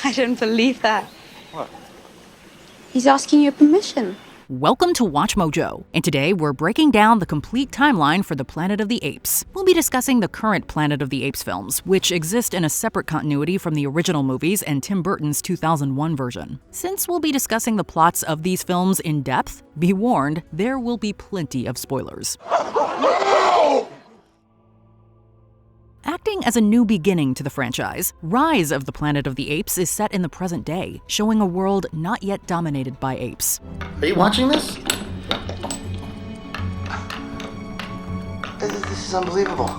I don't believe that. What? He's asking your permission. Welcome to WatchMojo, and today we're breaking down the complete timeline for the Planet of the Apes. We'll be discussing the current Planet of the Apes films, which exist in a separate continuity from the original movies and Tim Burton's 2001 version. Since we'll be discussing the plots of these films in depth, be warned, there will be plenty of spoilers. Acting as a new beginning to the franchise, Rise of the Planet of the Apes is set in the present day, showing a world not yet dominated by apes. Are you watching this? This is unbelievable.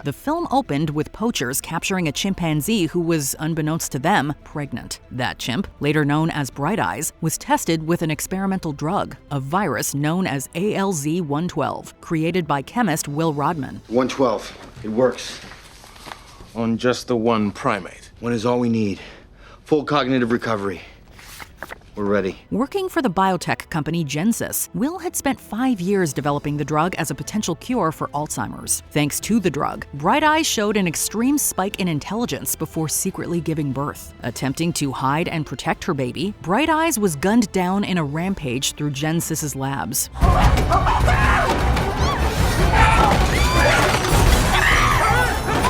The film opened with poachers capturing a chimpanzee who was, unbeknownst to them, pregnant. That chimp, later known as Bright Eyes, was tested with an experimental drug, a virus known as ALZ-112, created by chemist Will Rodman. 112. It works. On just the one primate. One is all we need. Full cognitive recovery. We're ready. Working for the biotech company Genesis, Will had spent 5 years developing the drug as a potential cure for Alzheimer's. Thanks to the drug, Bright Eyes showed an extreme spike in intelligence before secretly giving birth. Attempting to hide and protect her baby, Bright Eyes was gunned down in a rampage through Genesis's labs.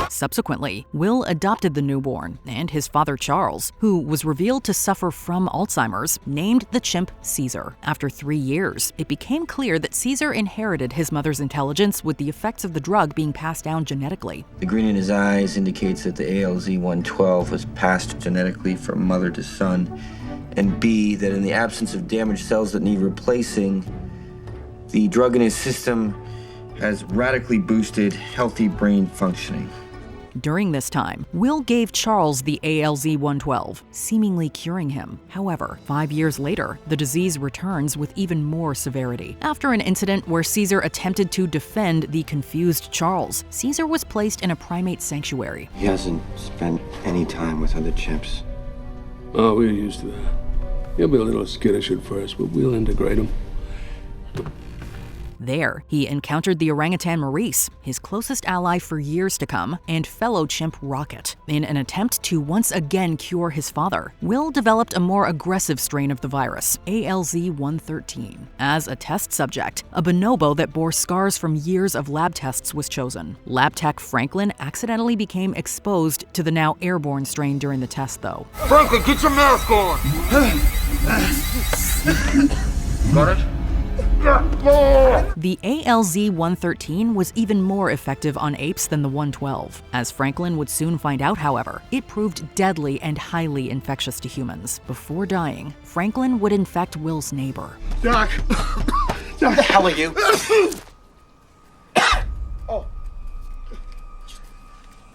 Subsequently, Will adopted the newborn, and his father Charles, who was revealed to suffer from Alzheimer's, named the chimp Caesar. After 3 years, it became clear that Caesar inherited his mother's intelligence with the effects of the drug being passed down genetically. The green in his eyes indicates that the ALZ-112 was passed genetically from mother to son, and B, that in the absence of damaged cells that need replacing, the drug in his system has radically boosted healthy brain functioning. During this time, Will gave Charles the ALZ-112, seemingly curing him. However, 5 years later, the disease returns with even more severity. After an incident where Caesar attempted to defend the confused Charles, Caesar was placed in a primate sanctuary. He hasn't spent any time with other chimps. Oh, we're used to that. He'll be a little skittish at first, but we'll integrate him. There, he encountered the orangutan Maurice, his closest ally for years to come, and fellow chimp Rocket. In an attempt to once again cure his father, Will developed a more aggressive strain of the virus, ALZ-113. As a test subject, a bonobo that bore scars from years of lab tests was chosen. Lab tech Franklin accidentally became exposed to the now airborne strain during the test, though. Franklin, get your mask on! Got it? The ALZ-113 was even more effective on apes than the 112. As Franklin would soon find out, however, it proved deadly and highly infectious to humans. Before dying, Franklin would infect Will's neighbor. Doc! What the hell are you? Oh.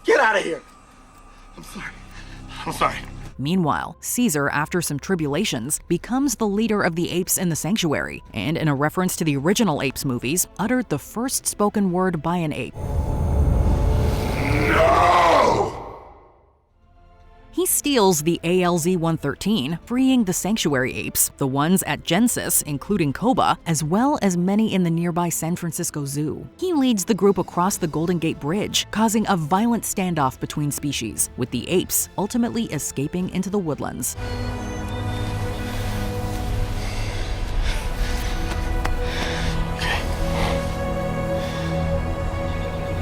Get out of here! I'm sorry. Meanwhile, Caesar, after some tribulations, becomes the leader of the apes in the sanctuary, and in a reference to the original Apes movies, uttered the first spoken word by an ape. No! He steals the ALZ-113, freeing the sanctuary apes, the ones at Genesis, including Koba, as well as many in the nearby San Francisco Zoo. He leads the group across the Golden Gate Bridge, causing a violent standoff between species, with the apes ultimately escaping into the woodlands.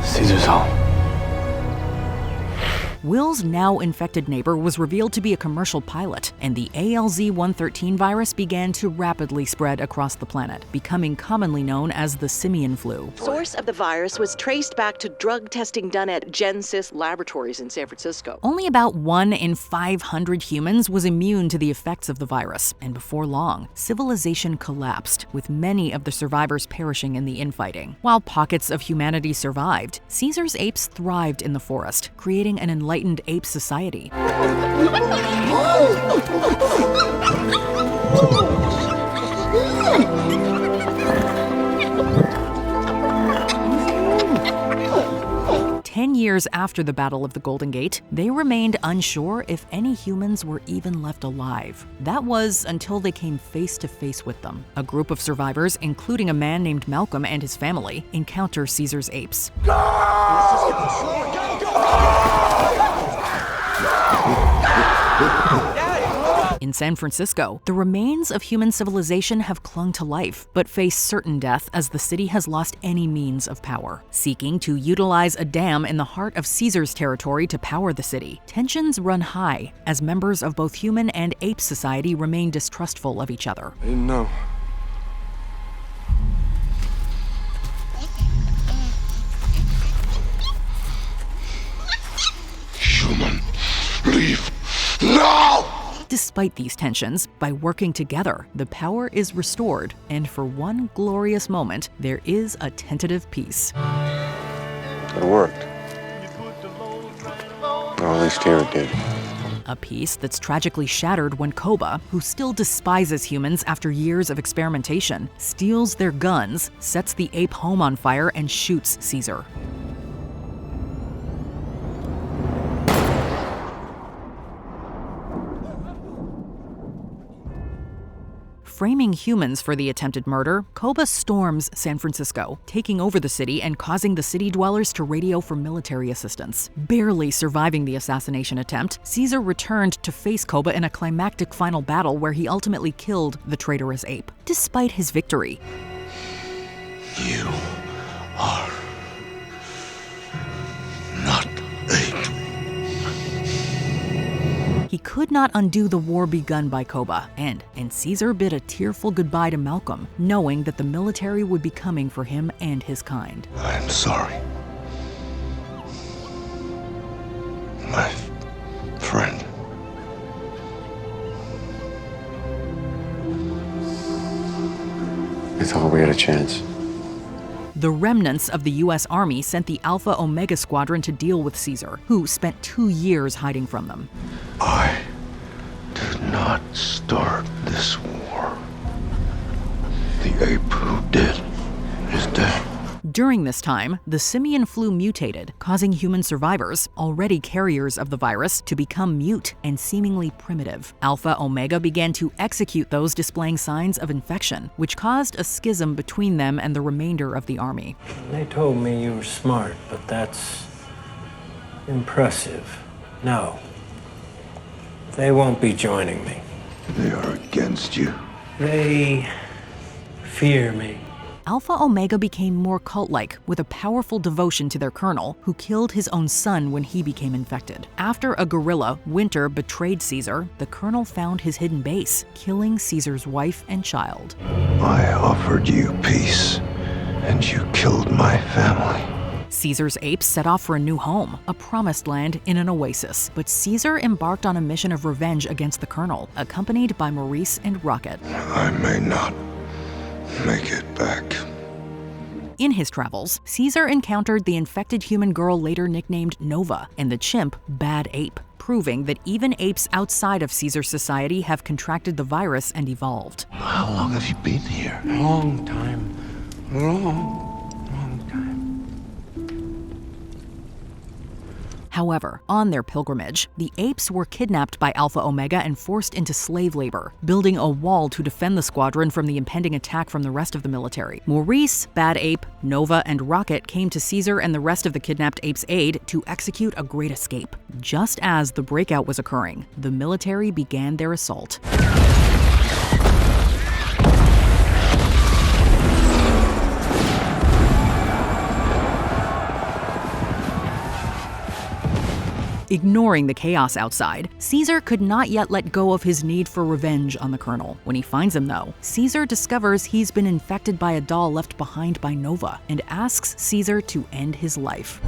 Caesar's home. Will's now infected neighbor was revealed to be a commercial pilot, and the ALZ-113 virus began to rapidly spread across the planet, becoming commonly known as the Simian Flu. Source of the virus was traced back to drug testing done at Genesis Laboratories in San Francisco. Only about 1 in 500 humans was immune to the effects of the virus, and before long, civilization collapsed, with many of the survivors perishing in the infighting. While pockets of humanity survived, Caesar's apes thrived in the forest, creating an enlightened ape society. 10 years after the Battle of the Golden Gate, they remained unsure if any humans were even left alive. That was until they came face to face with them. A group of survivors, including a man named Malcolm and his family, encounter Caesar's apes. In San Francisco, the remains of human civilization have clung to life, but face certain death as the city has lost any means of power. Seeking to utilize a dam in the heart of Caesar's territory to power the city, tensions run high as members of both human and ape society remain distrustful of each other. I didn't know. Human, leave now! Despite these tensions, by working together, the power is restored, and for one glorious moment, there is a tentative peace. It worked. Or at least here it did. A peace that's tragically shattered when Koba, who still despises humans after years of experimentation, steals their guns, sets the ape home on fire, and shoots Caesar. Framing humans for the attempted murder, Koba storms San Francisco, taking over the city and causing the city dwellers to radio for military assistance. Barely surviving the assassination attempt, Caesar returned to face Koba in a climactic final battle where he ultimately killed the traitorous ape. Despite his victory, You are not ape. he could not undo the war begun by Koba, and Caesar bid a tearful goodbye to Malcolm, knowing that the military would be coming for him and his kind. I'm sorry. My friend. I thought we had a chance. The remnants of the U.S. Army sent the Alpha Omega Squadron to deal with Caesar, who spent 2 years hiding from them. I did not start this war. The ape who did is dead. During this time, the Simian Flu mutated, causing human survivors, already carriers of the virus, to become mute and seemingly primitive. Alpha Omega began to execute those displaying signs of infection, which caused a schism between them and the remainder of the army. They told me you were smart, but that's impressive. No. They won't be joining me. They are against you. They fear me. Alpha Omega became more cult-like, with a powerful devotion to their colonel, who killed his own son when he became infected. After a guerrilla, Winter, betrayed Caesar, the colonel found his hidden base, killing Caesar's wife and child. I offered you peace, and you killed my family. Caesar's apes set off for a new home, a promised land in an oasis. But Caesar embarked on a mission of revenge against the colonel, accompanied by Maurice and Rocket. I may not make it back. In his travels, Caesar encountered the infected human girl later nicknamed Nova and the chimp Bad Ape, proving that even apes outside of Caesar's society have contracted the virus and evolved. How long have you been here? Long time. Long time. However, on their pilgrimage, the apes were kidnapped by Alpha Omega and forced into slave labor, building a wall to defend the squadron from the impending attack from the rest of the military. Maurice, Bad Ape, Nova, and Rocket came to Caesar and the rest of the kidnapped apes' aid to execute a great escape. Just as the breakout was occurring, the military began their assault. Ignoring the chaos outside, Caesar could not yet let go of his need for revenge on the colonel. When he finds him, though, Caesar discovers he's been infected by a doll left behind by Nova and asks Caesar to end his life.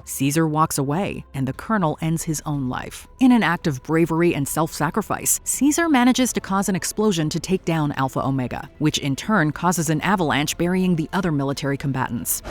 Caesar walks away, and the colonel ends his own life. In an act of bravery and self-sacrifice, Caesar manages to cause an explosion to take down Alpha Omega, which in turn causes an avalanche burying the other military combatants.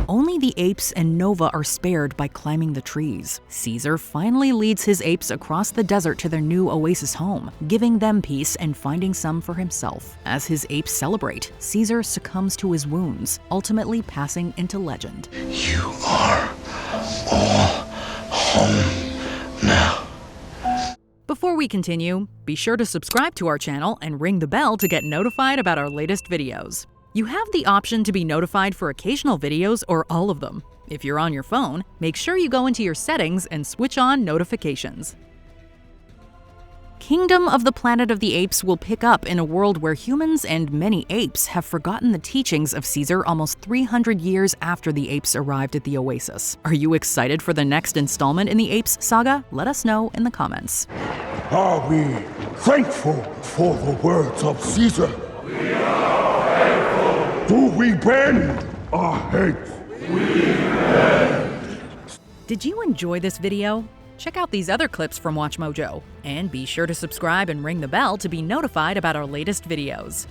Only the apes and Nova are spared by climbing the trees. Caesar finally leads his apes across the desert to their new oasis home, giving them peace and finding some for himself. As his apes celebrate, Caesar succumbs to his wounds, ultimately passing into legend. You are all home now. Before we continue, be sure to subscribe to our channel and ring the bell to get notified about our latest videos. You have the option to be notified for occasional videos or all of them. If you're on your phone, make sure you go into your settings and switch on notifications. Kingdom of the Planet of the Apes will pick up in a world where humans and many apes have forgotten the teachings of Caesar almost 300 years after the apes arrived at the oasis. Are you excited for the next installment in the Apes saga? Let us know in the comments. Are we thankful for the words of Caesar? We are thankful. Do we bend our heads? We bend. Did you enjoy this video? Check out these other clips from WatchMojo, and be sure to subscribe and ring the bell to be notified about our latest videos.